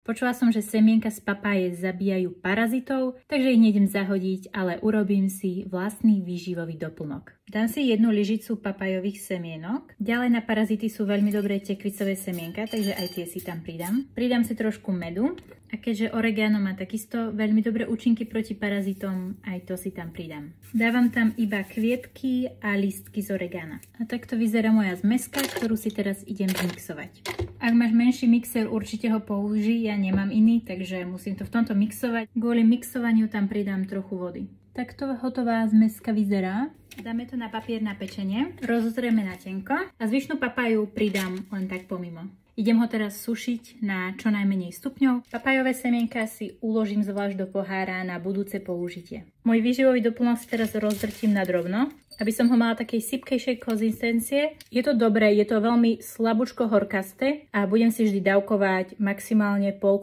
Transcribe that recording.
Počula som, že semienka z papáje zabíjajú parazitov, takže ich nejdem zahodiť, ale urobím si vlastný výživový doplnok. Dám si jednu lyžicu papajových semienok. Ďalej na parazity sú veľmi dobré tekvicové semienka, takže aj tie si tam pridám. Pridám si trošku medu a keďže oregano má takisto veľmi dobré účinky proti parazitom, aj to si tam pridám. Dávam tam iba kvietky a lístky z oregana. A takto vyzerá moja zmeska, ktorú si teraz idem zmixovať. Ak máš menší mixer, určite ho použij, ja nemám iný, takže musím to v tomto mixovať. Kvôli mixovaniu tam pridám trochu vody. Takto hotová zmeska vyzerá. Dáme to na papier na pečenie, rozozrieme na tenko a zvyšnú papaju pridám len tak pomimo. Idem ho teraz sušiť na čo najmenej stupňov. Papajové semienka si uložím zvlášť do pohára na budúce použitie. Môj výživový doplnok si teraz rozdrtím na drobno, aby som ho mala takej sypkejšej konzistencie. Je to dobré, je to veľmi slabúčko horkasté a budem si vždy dávkovať maximálne polku